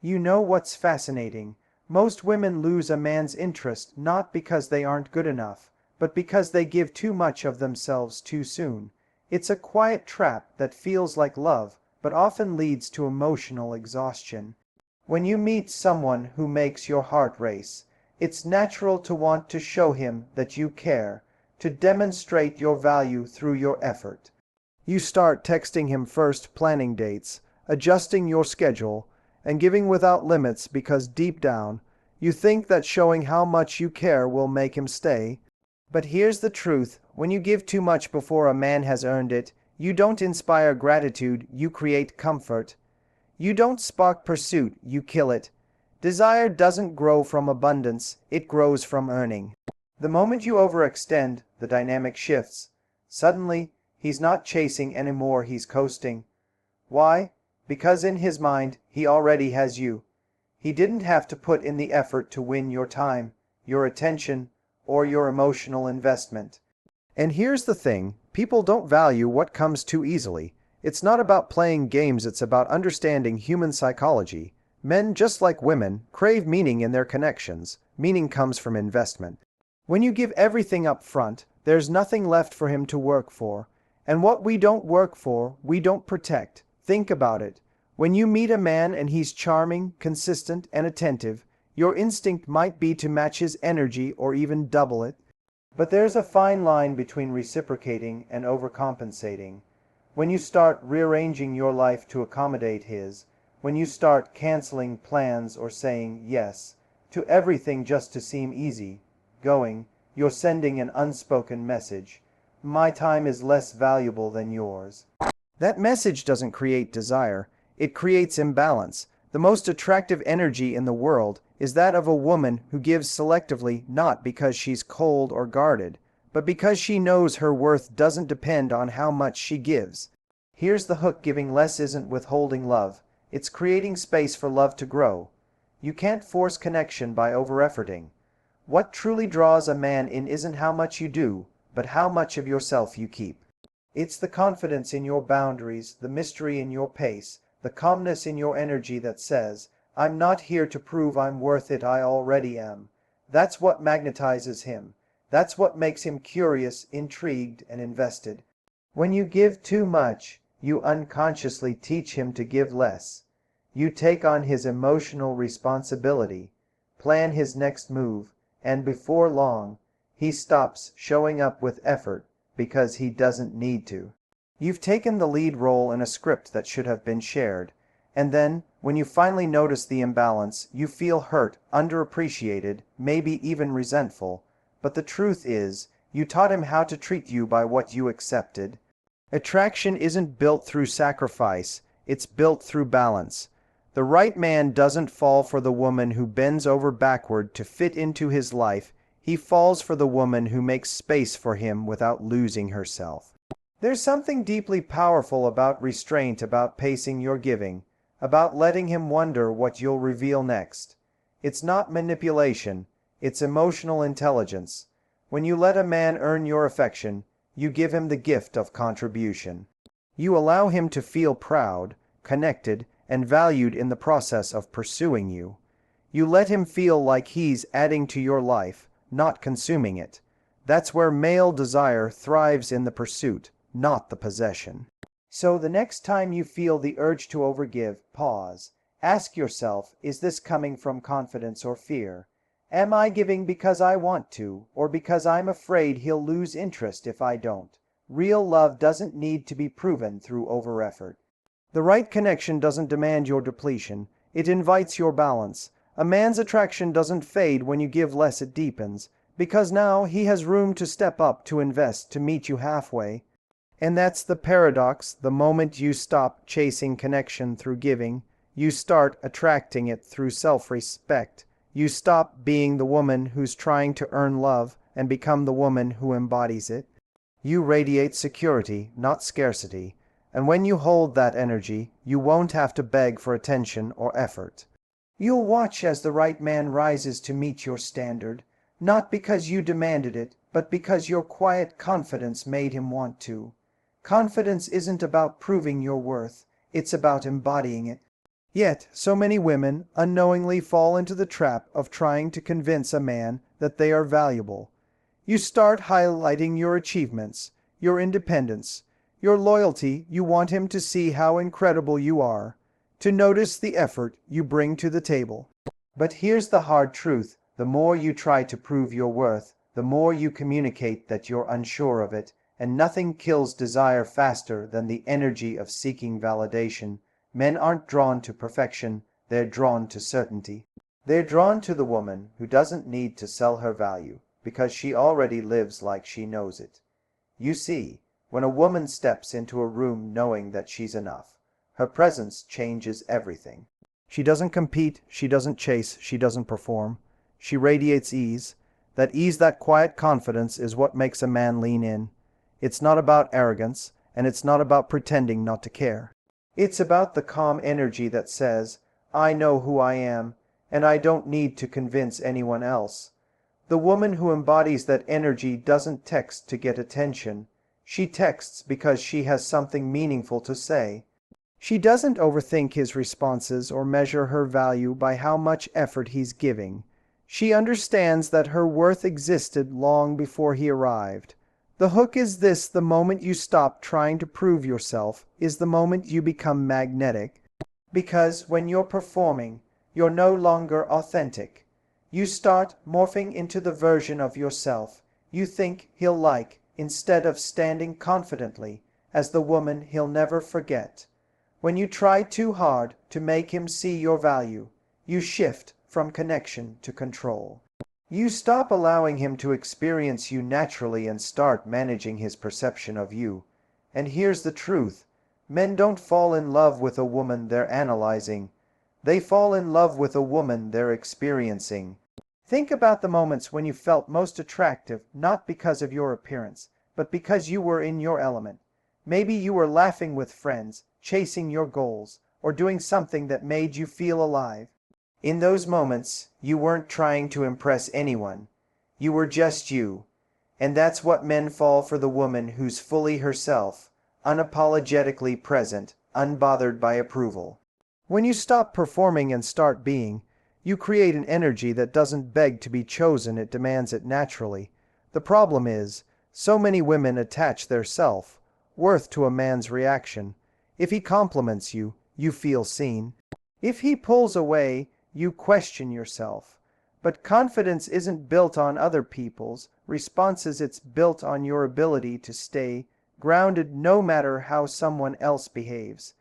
You know what's fascinating? Most women lose a man's interest not because they aren't good enough, but because they give too much of themselves too soon. It's a quiet trap that feels like love, but often leads to emotional exhaustion. When you meet someone who makes your heart race, it's natural to want to show him that you care, to demonstrate your value through your effort. You start texting him first, planning dates, adjusting your schedule, and giving without limits because deep down, you think that showing how much you care will make him stay. But here's the truth: when you give too much before a man has earned it, you don't inspire gratitude, you create comfort. You don't spark pursuit, you kill it. Desire doesn't grow from abundance, it grows from earning. The moment you overextend, the dynamic shifts. Suddenly, he's not chasing anymore, he's coasting. Why? Because in his mind, he already has you. He didn't have to put in the effort to win your time, your attention, or your emotional investment. And here's the thing: people don't value what comes too easily. It's not about playing games, it's about understanding human psychology. Men, just like women, crave meaning in their connections. Meaning comes from investment. When you give everything up front, there's nothing left for him to work for. And what we don't work for, we don't protect. Think about it. When you meet a man and he's charming, consistent, and attentive, your instinct might be to match his energy or even double it. But there's a fine line between reciprocating and overcompensating. When you start rearranging your life to accommodate his, when you start canceling plans or saying yes to everything just to seem easy going, you're sending an unspoken message: my time is less valuable than yours. That message doesn't create desire, it creates imbalance. The most attractive energy in the world is that of a woman who gives selectively, not because she's cold or guarded, but because she knows her worth doesn't depend on how much she gives. Here's the hook: giving less isn't withholding love, it's creating space for love to grow. You can't force connection by over-efforting. What truly draws a man in isn't how much you do, but how much of yourself you keep. It's the confidence in your boundaries, the mystery in your pace, the calmness in your energy that says, I'm not here to prove I'm worth it, I already am. That's what magnetizes him. That's what makes him curious, intrigued, and invested. When you give too much, you unconsciously teach him to give less. You take on his emotional responsibility, plan his next move, and before long, he stops showing up with effort because he doesn't need to. You've taken the lead role in a script that should have been shared, and then, when you finally notice the imbalance, you feel hurt, underappreciated, maybe even resentful. But the truth is, you taught him how to treat you by what you accepted. Attraction isn't built through sacrifice, it's built through balance. The right man doesn't fall for the woman who bends over backward to fit into his life. He falls for the woman who makes space for him without losing herself. There's something deeply powerful about restraint, about pacing your giving, about letting him wonder what you'll reveal next. It's not manipulation, it's emotional intelligence. When you let a man earn your affection, you give him the gift of contribution. You allow him to feel proud, connected, and valued in the process of pursuing you. You let him feel like he's adding to your life, not consuming it. That's where male desire thrives, in the pursuit, not the possession. So the next time you feel the urge to overgive, pause. Ask yourself, is this coming from confidence or fear? Am I giving because I want to, or because I'm afraid he'll lose interest if I don't? Real love doesn't need to be proven through over-effort. The right connection doesn't demand your depletion, it invites your balance. A man's attraction doesn't fade when you give less, it deepens, because now he has room to step up, to invest, to meet you halfway. And that's the paradox: the moment you stop chasing connection through giving, you start attracting it through self-respect. You stop being the woman who's trying to earn love and become the woman who embodies it. You radiate security, not scarcity. And when you hold that energy, you won't have to beg for attention or effort. You'll watch as the right man rises to meet your standard, not because you demanded it, but because your quiet confidence made him want to. Confidence isn't about proving your worth, it's about embodying it. Yet, so many women unknowingly fall into the trap of trying to convince a man that they are valuable. You start highlighting your achievements, your independence, your loyalty. You want him to see how incredible you are, to notice the effort you bring to the table. But here's the hard truth. The more you try to prove your worth, the more you communicate that you're unsure of it, and nothing kills desire faster than the energy of seeking validation. Men aren't drawn to perfection, they're drawn to certainty. They're drawn to the woman who doesn't need to sell her value, because she already lives like she knows it. You see, when a woman steps into a room knowing that she's enough, her presence changes everything. She doesn't compete, she doesn't chase, she doesn't perform. She radiates ease. That ease, that quiet confidence is what makes a man lean in. It's not about arrogance, and it's not about pretending not to care. It's about the calm energy that says, I know who I am, and I don't need to convince anyone else. The woman who embodies that energy doesn't text to get attention. She texts because she has something meaningful to say. She doesn't overthink his responses or measure her value by how much effort he's giving. She understands that her worth existed long before he arrived. The hook is this: the moment you stop trying to prove yourself is the moment you become magnetic. Because when you're performing, you're no longer authentic. You start morphing into the version of yourself you think he'll like, instead of standing confidently as the woman he'll never forget. When you try too hard to make him see your value, you shift from connection to control. You stop allowing him to experience you naturally and start managing his perception of you. And here's the truth. Men don't fall in love with a woman they're analyzing. They fall in love with a woman they're experiencing. Think about the moments when you felt most attractive, not because of your appearance, but because you were in your element. Maybe you were laughing with friends, chasing your goals, or doing something that made you feel alive. In those moments, you weren't trying to impress anyone. You were just you. And that's what men fall for: the woman who's fully herself, unapologetically present, unbothered by approval. When you stop performing and start being, you create an energy that doesn't beg to be chosen, it demands it naturally. The problem is, so many women attach their self-worth to a man's reaction. If he compliments you, you feel seen. If he pulls away, you question yourself. But confidence isn't built on other people's responses, it's built on your ability to stay grounded no matter how someone else behaves.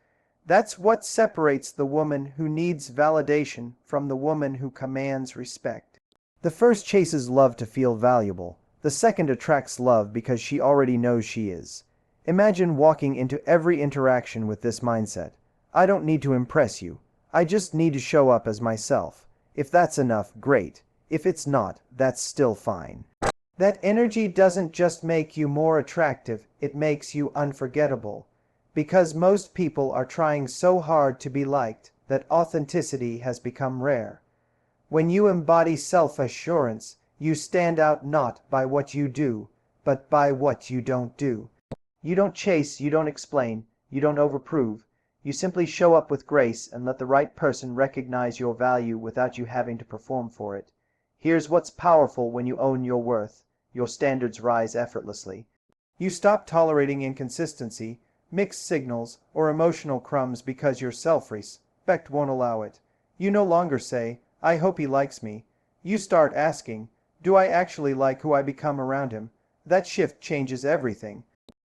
That's what separates the woman who needs validation from the woman who commands respect. The first chases love to feel valuable. The second attracts love because she already knows she is. Imagine walking into every interaction with this mindset. I don't need to impress you. I just need to show up as myself. If that's enough, great. If it's not, that's still fine. That energy doesn't just make you more attractive, it makes you unforgettable. Because most people are trying so hard to be liked that authenticity has become rare. When you embody self-assurance, you stand out not by what you do, but by what you don't do. You don't chase, you don't explain, you don't overprove. You simply show up with grace and let the right person recognize your value without you having to perform for it. Here's what's powerful: when you own your worth, your standards rise effortlessly. You stop tolerating inconsistency, mixed signals, or emotional crumbs because your self-respect won't allow it. You no longer say, I hope he likes me. You start asking, do I actually like who I become around him? That shift changes everything.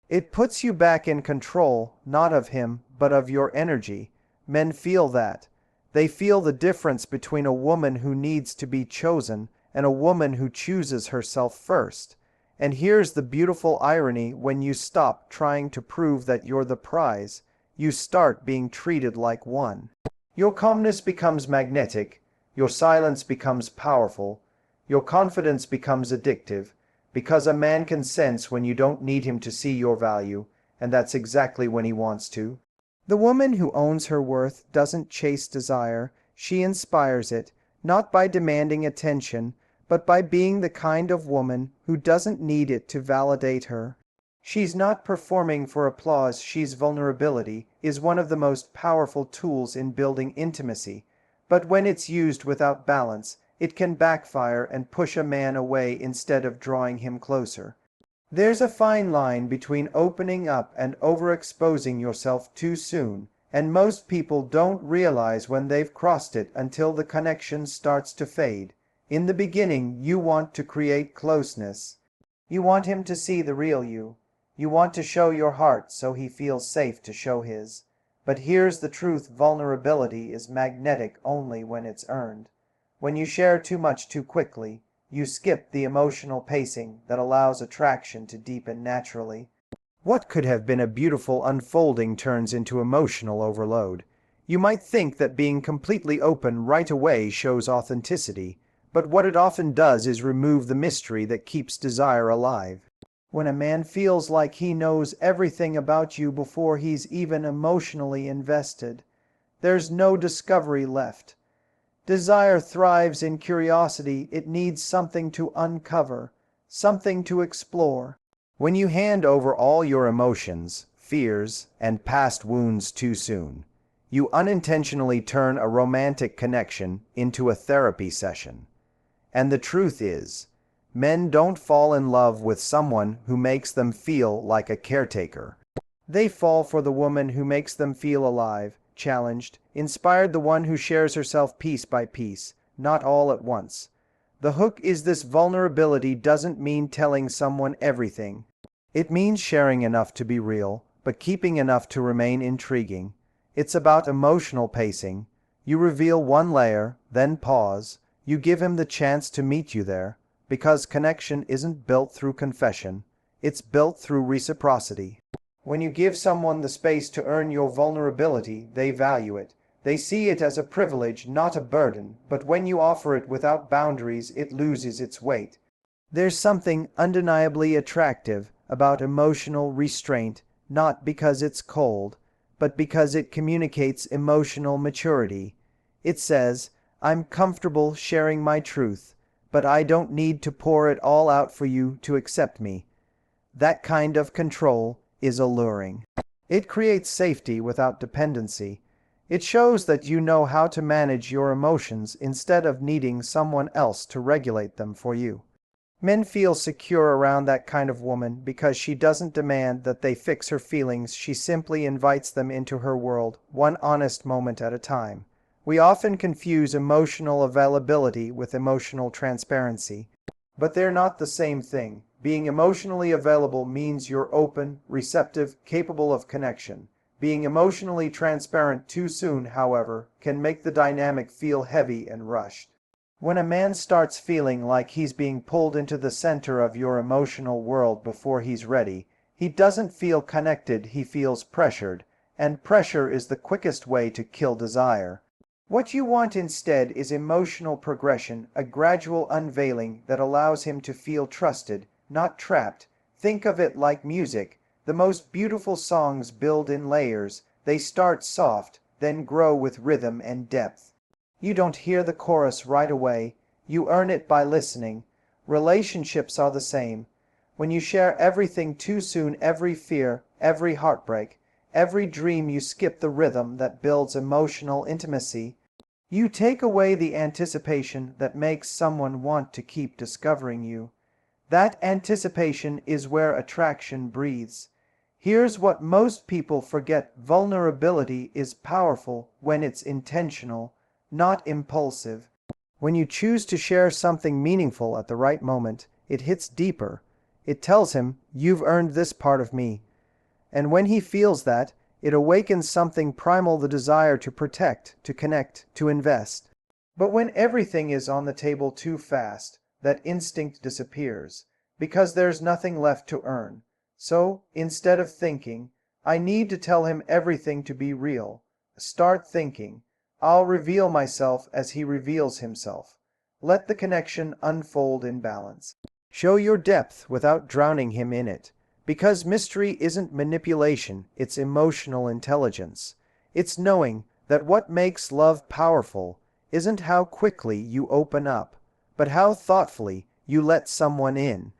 It puts you back in control, not of him, but of your energy. Men feel that. They feel the difference between a woman who needs to be chosen and a woman who chooses herself first. And here's the beautiful irony: when you stop trying to prove that you're the prize, you start being treated like one. Your calmness becomes magnetic, your silence becomes powerful, your confidence becomes addictive, because a man can sense when you don't need him to see your value, and that's exactly when he wants to. The woman who owns her worth doesn't chase desire, she inspires it, not by demanding attention, but by being the kind of woman who doesn't need it to validate her. She's not performing for applause. She's vulnerability is one of the most powerful tools in building intimacy, but when it's used without balance, it can backfire and push a man away instead of drawing him closer. There's a fine line between opening up and overexposing yourself too soon, and most people don't realize when they've crossed it until the connection starts to fade. In the beginning, you want to create closeness. You want him to see the real you. You want to show your heart so he feels safe to show his. But here's the truth: vulnerability is magnetic only when it's earned. When you share too much too quickly, you skip the emotional pacing that allows attraction to deepen naturally. What could have been a beautiful unfolding turns into emotional overload. You might think that being completely open right away shows authenticity, but what it often does is remove the mystery that keeps desire alive. When a man feels like he knows everything about you before he's even emotionally invested, there's no discovery left. Desire thrives in curiosity. It needs something to uncover, something to explore. When you hand over all your emotions, fears, and past wounds too soon, you unintentionally turn a romantic connection into a therapy session. And the truth is, men don't fall in love with someone who makes them feel like a caretaker. They fall for the woman who makes them feel alive, challenged, inspired, the one who shares herself piece by piece, not all at once. The hook is this: vulnerability doesn't mean telling someone everything. It means sharing enough to be real, but keeping enough to remain intriguing. It's about emotional pacing. You reveal one layer, then pause. You give him the chance to meet you there, because connection isn't built through confession, it's built through reciprocity. When you give someone the space to earn your vulnerability, they value it. They see it as a privilege, not a burden, but when you offer it without boundaries, it loses its weight. There's something undeniably attractive about emotional restraint, not because it's cold, but because it communicates emotional maturity. It says, "I'm comfortable sharing my truth, but I don't need to pour it all out for you to accept me." That kind of control is alluring. It creates safety without dependency. It shows that you know how to manage your emotions instead of needing someone else to regulate them for you. Men feel secure around that kind of woman because she doesn't demand that they fix her feelings. She simply invites them into her world, one honest moment at a time. We often confuse emotional availability with emotional transparency, but they're not the same thing. Being emotionally available means you're open, receptive, capable of connection. Being emotionally transparent too soon, however, can make the dynamic feel heavy and rushed. When a man starts feeling like he's being pulled into the center of your emotional world before he's ready, he doesn't feel connected, he feels pressured, and pressure is the quickest way to kill desire. What you want instead is emotional progression, a gradual unveiling that allows him to feel trusted, not trapped. Think of it like music. The most beautiful songs build in layers. They start soft, then grow with rhythm and depth. You don't hear the chorus right away. You earn it by listening. Relationships are the same. When you share everything too soon, every fear, every heartbreak, every dream, you skip the rhythm that builds emotional intimacy. You take away the anticipation that makes someone want to keep discovering you. That anticipation is where attraction breathes. Here's what most people forget: vulnerability is powerful when it's intentional, not impulsive. When you choose to share something meaningful at the right moment, it hits deeper. It tells him, "You've earned this part of me." And when he feels that, it awakens something primal: the desire to protect, to connect, to invest. But when everything is on the table too fast, that instinct disappears, because there's nothing left to earn. So, instead of thinking, "I need to tell him everything to be real," start thinking, "I'll reveal myself as he reveals himself." Let the connection unfold in balance. Show your depth without drowning him in it. Because mystery isn't manipulation, it's emotional intelligence. It's knowing that what makes love powerful isn't how quickly you open up, but how thoughtfully you let someone in.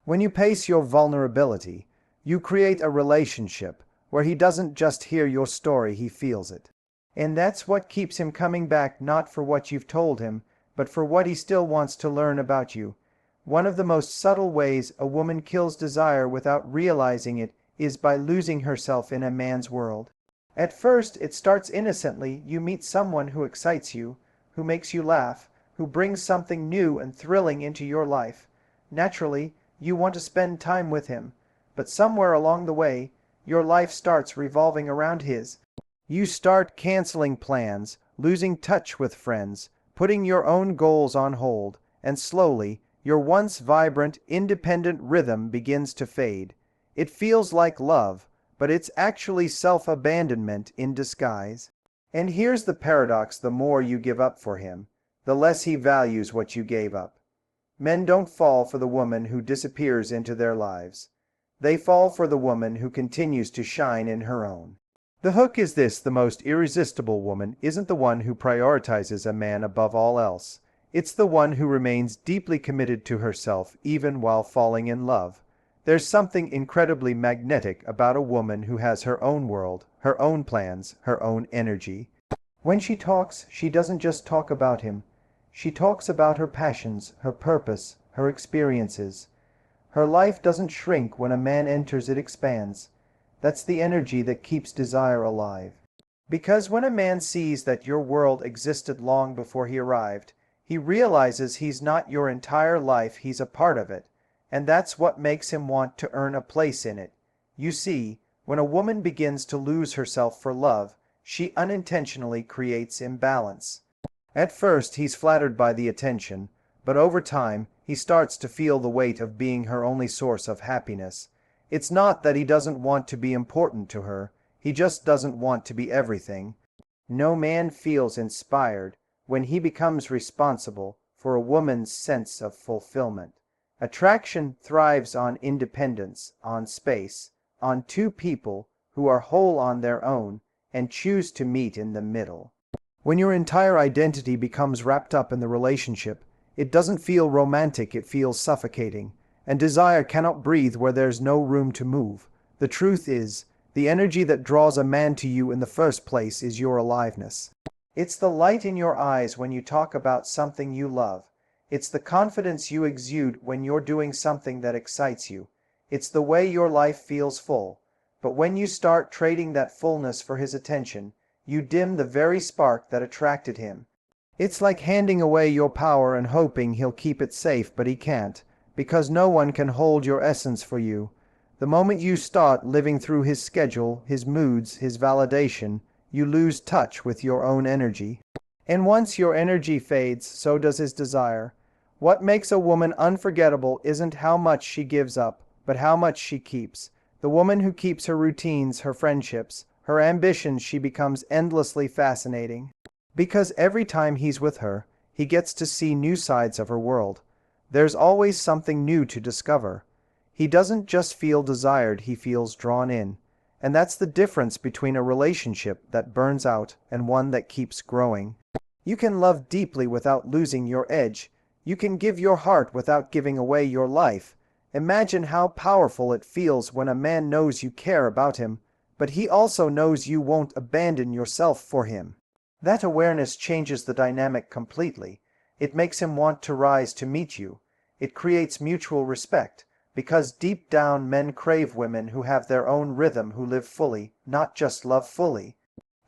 When you pace your vulnerability, You create a relationship where he doesn't just hear your story, he feels it. And that's what keeps him coming back, not for what you've told him, but for what he still wants to learn about you. One of the most subtle ways a woman kills desire without realizing it is by losing herself in a man's world. At first, it starts innocently. You meet someone who excites you, who makes you laugh, who brings something new and thrilling into your life. Naturally, you want to spend time with him, but somewhere along the way, your life starts revolving around his. You start canceling plans, losing touch with friends, putting your own goals on hold, and slowly, your once vibrant, independent rhythm begins to fade. It feels like love, but it's actually self-abandonment in disguise. And here's the paradox: the more you give up for him, the less he values what you gave up. Men don't fall for the woman who disappears into their lives. They fall for the woman who continues to shine in her own. The hook is this: the most irresistible woman isn't the one who prioritizes a man above all else. It's the one who remains deeply committed to herself even while falling in love. There's something incredibly magnetic about a woman who has her own world, her own plans, her own energy. When she talks, she doesn't just talk about him. She talks about her passions, her purpose, her experiences. Her life doesn't shrink when a man enters, it expands. That's the energy that keeps desire alive. Because when a man sees that your world existed long before he arrived, he realizes he's not your entire life, he's a part of it. And that's what makes him want to earn a place in it. You see, when a woman begins to lose herself for love, she unintentionally creates imbalance. At first, he's flattered by the attention, but over time, he starts to feel the weight of being her only source of happiness. It's not that he doesn't want to be important to her, he just doesn't want to be everything. No man feels inspired when he becomes responsible for a woman's sense of fulfillment. Attraction thrives on independence, on space, on two people who are whole on their own and choose to meet in the middle. When your entire identity becomes wrapped up in the relationship, it doesn't feel romantic, it feels suffocating. And desire cannot breathe where there's no room to move. The truth is, the energy that draws a man to you in the first place is your aliveness. It's the light in your eyes when you talk about something you love. It's the confidence you exude when you're doing something that excites you. It's the way your life feels full. But when you start trading that fullness for his attention, you dim the very spark that attracted him. It's like handing away your power and hoping he'll keep it safe, but he can't, because no one can hold your essence for you. The moment you start living through his schedule, his moods, his validation, you lose touch with your own energy. And once your energy fades, so does his desire. What makes a woman unforgettable isn't how much she gives up, but how much she keeps. The woman who keeps her routines, her friendships, her ambitions, she becomes endlessly fascinating. Because every time he's with her, he gets to see new sides of her world. There's always something new to discover. He doesn't just feel desired, he feels drawn in. And that's the difference between a relationship that burns out and one that keeps growing. You can love deeply without losing your edge. You can give your heart without giving away your life. Imagine how powerful it feels when a man knows you care about him, but he also knows you won't abandon yourself for him. That awareness changes the dynamic completely. It makes him want to rise to meet you. It creates mutual respect, because deep down men crave women who have their own rhythm, who live fully, not just love fully.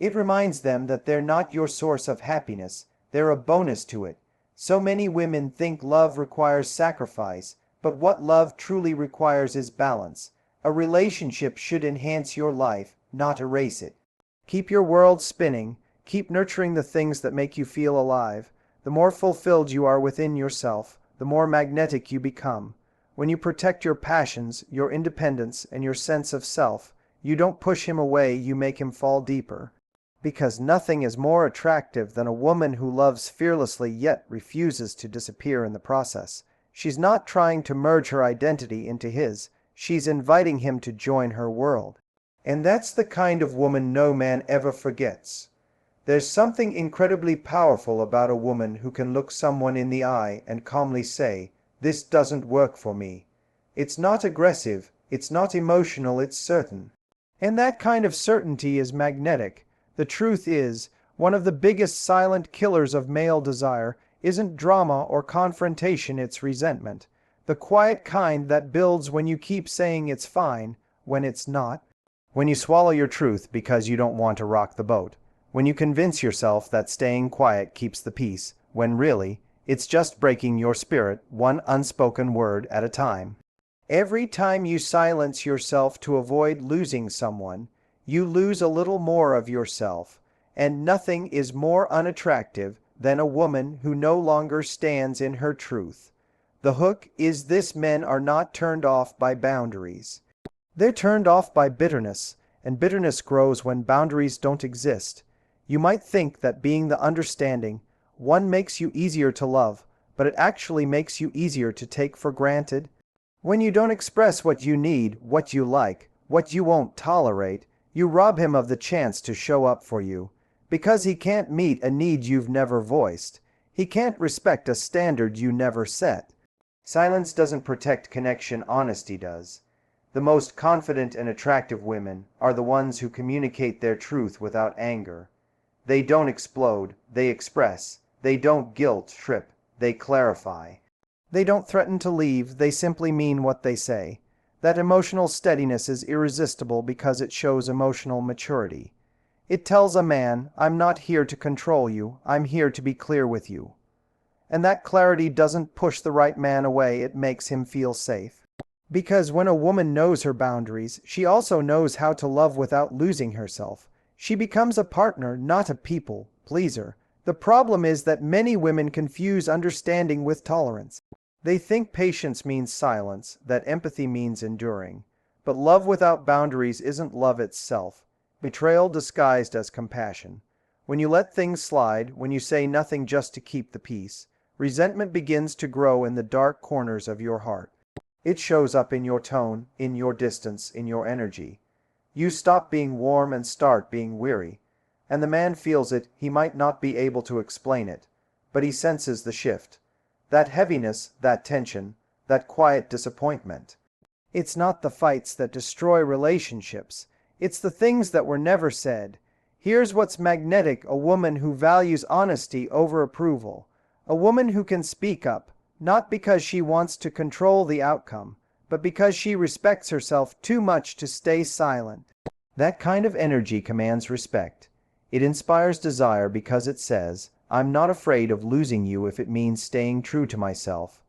It reminds them that they're not your source of happiness, they're a bonus to it. So many women think love requires sacrifice, but what love truly requires is balance. A relationship should enhance your life, not erase it. Keep your world spinning, keep nurturing the things that make you feel alive. The more fulfilled you are within yourself, the more magnetic you become. When you protect your passions, your independence, and your sense of self, you don't push him away, you make him fall deeper. Because nothing is more attractive than a woman who loves fearlessly yet refuses to disappear in the process. She's not trying to merge her identity into his, she's inviting him to join her world. And that's the kind of woman no man ever forgets. There's something incredibly powerful about a woman who can look someone in the eye and calmly say, "This doesn't work for me." It's not aggressive, It's not emotional, it's certain. And that kind of certainty is magnetic. The truth is, one of the biggest silent killers of male desire isn't drama or confrontation, it's resentment. The quiet kind that builds when you keep saying it's fine, when it's not. When you swallow your truth because you don't want to rock the boat. When you convince yourself that staying quiet keeps the peace, when really, it's just breaking your spirit one unspoken word at a time. Every time you silence yourself to avoid losing someone, you lose a little more of yourself, and nothing is more unattractive than a woman who no longer stands in her truth. The hook is this: men are not turned off by boundaries. They're turned off by bitterness, and bitterness grows when boundaries don't exist. You might think that being the understanding one makes you easier to love, but it actually makes you easier to take for granted. When you don't express what you need, what you like, what you won't tolerate, you rob him of the chance to show up for you. Because he can't meet a need you've never voiced. He can't respect a standard you never set. Silence doesn't protect connection, honesty does. The most confident and attractive women are the ones who communicate their truth without anger. They don't explode, they express. They don't guilt trip, they clarify. They don't threaten to leave, they simply mean what they say. That emotional steadiness is irresistible because it shows emotional maturity. It tells a man, I'm not here to control you, I'm here to be clear with you. And that clarity doesn't push the right man away, it makes him feel safe. Because when a woman knows her boundaries, she also knows how to love without losing herself. She becomes a partner, not a people pleaser. The problem is that many women confuse understanding with tolerance. They think patience means silence, that empathy means enduring. But love without boundaries isn't love itself. Betrayal disguised as compassion. When you let things slide, when you say nothing just to keep the peace, resentment begins to grow in the dark corners of your heart. It shows up in your tone, in your distance, in your energy. You stop being warm and start being weary. And the man feels it, he might not be able to explain it, but he senses the shift. That heaviness, that tension, that quiet disappointment. It's not the fights that destroy relationships. It's the things that were never said. Here's what's magnetic: a woman who values honesty over approval. A woman who can speak up, not because she wants to control the outcome, but because she respects herself too much to stay silent. That kind of energy commands respect. It inspires desire because it says, I'm not afraid of losing you if it means staying true to myself.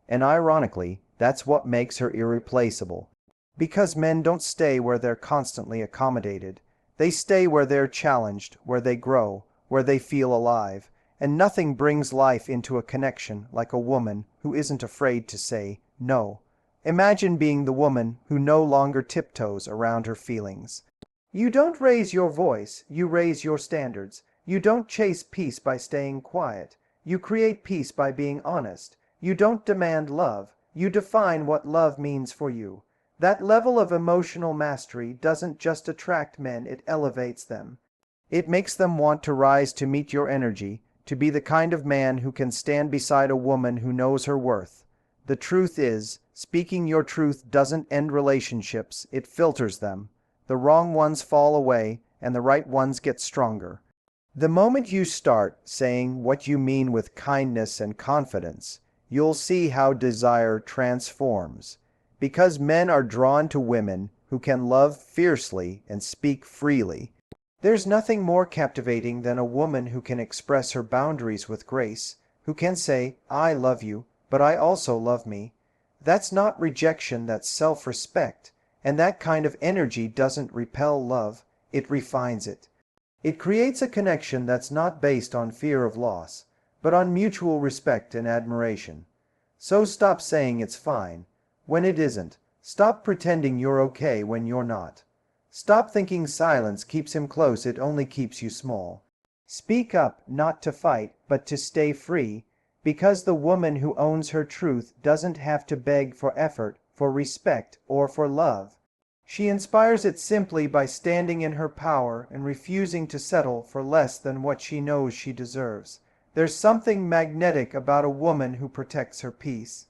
And ironically, that's what makes her irreplaceable. Because men don't stay where they're constantly accommodated. They stay where they're challenged, where they grow, where they feel alive. And nothing brings life into a connection like a woman who isn't afraid to say no. Imagine being the woman who no longer tiptoes around her feelings. You don't raise your voice, you raise your standards. You don't chase peace by staying quiet. You create peace by being honest. You don't demand love. You define what love means for you. That level of emotional mastery doesn't just attract men, it elevates them. It makes them want to rise to meet your energy, to be the kind of man who can stand beside a woman who knows her worth. The truth is, speaking your truth doesn't end relationships, it filters them. The wrong ones fall away, and the right ones get stronger. The moment you start saying what you mean with kindness and confidence, you'll see how desire transforms. Because men are drawn to women who can love fiercely and speak freely. There's nothing more captivating than a woman who can express her boundaries with grace, who can say, I love you, but I also love me. That's not rejection, that's self-respect. And that kind of energy doesn't repel love, it refines it. It creates a connection that's not based on fear of loss, but on mutual respect and admiration. So stop saying it's fine when it isn't. Stop pretending you're okay when you're not. Stop thinking silence keeps him close, it only keeps you small. Speak up, not to fight, but to stay free, because the woman who owns her truth doesn't have to beg for effort, for respect, or for love. She inspires it simply by standing in her power and refusing to settle for less than what she knows she deserves. There's something magnetic about a woman who protects her peace.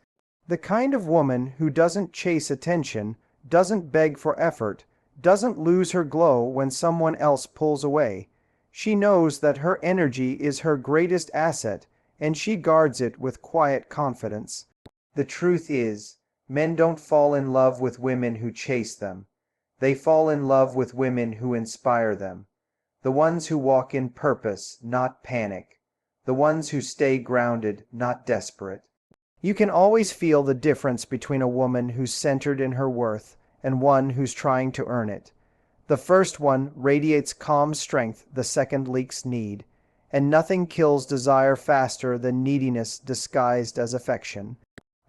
The kind of woman who doesn't chase attention, doesn't beg for effort, doesn't lose her glow when someone else pulls away. She knows that her energy is her greatest asset, and she guards it with quiet confidence. The truth is, men don't fall in love with women who chase them. They fall in love with women who inspire them. The ones who walk in purpose, not panic. The ones who stay grounded, not desperate. You can always feel the difference between a woman who's centered in her worth and one who's trying to earn it. The first one radiates calm strength, the second leaks need. And nothing kills desire faster than neediness disguised as affection.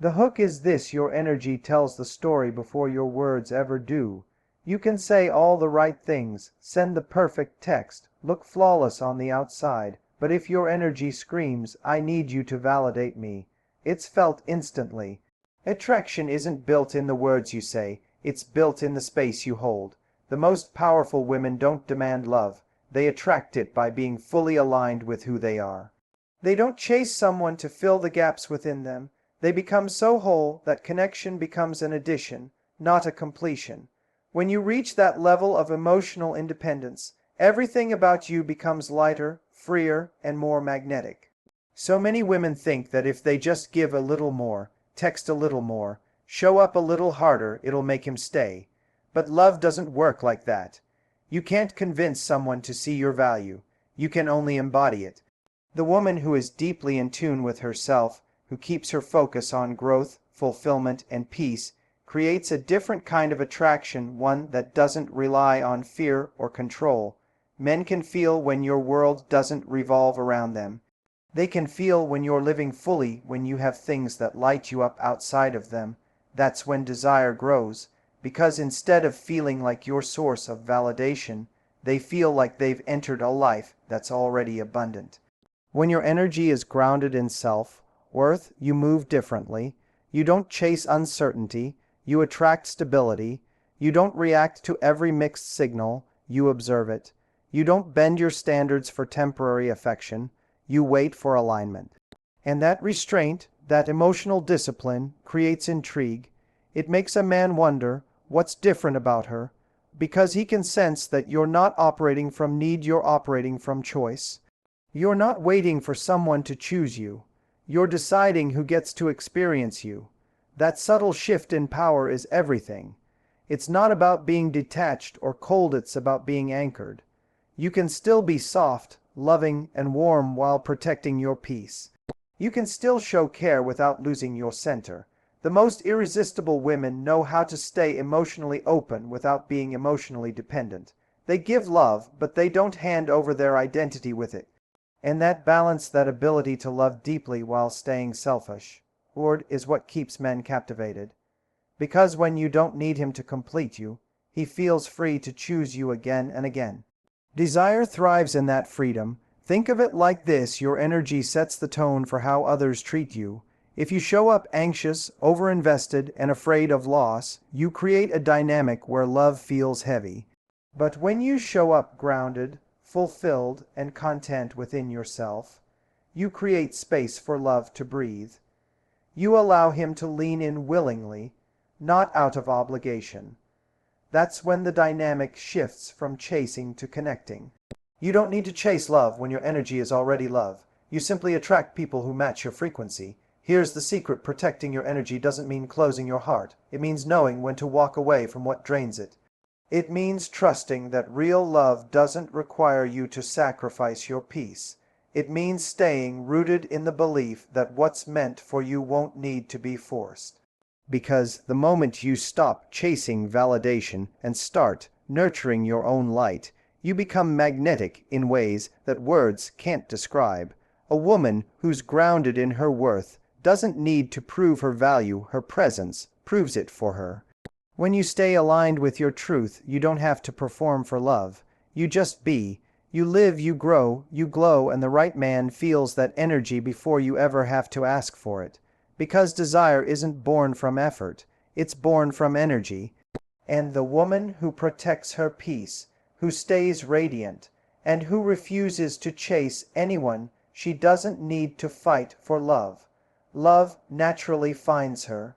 The hook is this: your energy tells the story before your words ever do. You can say all the right things, send the perfect text, look flawless on the outside, but if your energy screams, "I need you to validate me," it's felt instantly. Attraction isn't built in the words you say, it's built in the space you hold. The most powerful women don't demand love, they attract it by being fully aligned with who they are. They don't chase someone to fill the gaps within them. They become so whole that connection becomes an addition, not a completion. When you reach that level of emotional independence, everything about you becomes lighter, freer, and more magnetic. So many women think that if they just give a little more, text a little more, show up a little harder, it'll make him stay. But love doesn't work like that. You can't convince someone to see your value. You can only embody it. The woman who is deeply in tune with herself, who keeps her focus on growth, fulfillment, and peace, creates a different kind of attraction, one that doesn't rely on fear or control. Men can feel when your world doesn't revolve around them. They can feel when you're living fully, when you have things that light you up outside of them. That's when desire grows. Because instead of feeling like your source of validation, they feel like they've entered a life that's already abundant. When your energy is grounded in self-worth, you move differently. You don't chase uncertainty, you attract stability. You don't react to every mixed signal, you observe it. You don't bend your standards for temporary affection, you wait for alignment. And that restraint, that emotional discipline, creates intrigue. It makes a man wonder, what's different about her? Because he can sense that you're not operating from need, you're operating from choice. You're not waiting for someone to choose you. You're deciding who gets to experience you. That subtle shift in power is everything. It's not about being detached or cold, it's about being anchored. You can still be soft, loving, and warm while protecting your peace. You can still show care without losing your center. The most irresistible women know how to stay emotionally open without being emotionally dependent. They give love, but they don't hand over their identity with it. And that balance, that ability to love deeply while staying selfish, is what keeps men captivated. Because when you don't need him to complete you, he feels free to choose you again and again. Desire thrives in that freedom. Think of it like this: your energy sets the tone for how others treat you. If you show up anxious, overinvested, and afraid of loss, you create a dynamic where love feels heavy. But when you show up grounded, fulfilled, and content within yourself, you create space for love to breathe. You allow him to lean in willingly, not out of obligation. That's when the dynamic shifts from chasing to connecting. You don't need to chase love when your energy is already love. You simply attract people who match your frequency. Here's the secret: protecting your energy doesn't mean closing your heart. It means knowing when to walk away from what drains it. It means trusting that real love doesn't require you to sacrifice your peace. It means staying rooted in the belief that what's meant for you won't need to be forced. Because the moment you stop chasing validation and start nurturing your own light, you become magnetic in ways that words can't describe. A woman who's grounded in her worth doesn't need to prove her value, her presence proves it for her. When you stay aligned with your truth, you don't have to perform for love. You just be. You live, you grow, you glow, and the right man feels that energy before you ever have to ask for it. Because desire isn't born from effort, it's born from energy. And the woman who protects her peace, who stays radiant, and who refuses to chase anyone she doesn't need to fight for love. Love naturally finds her,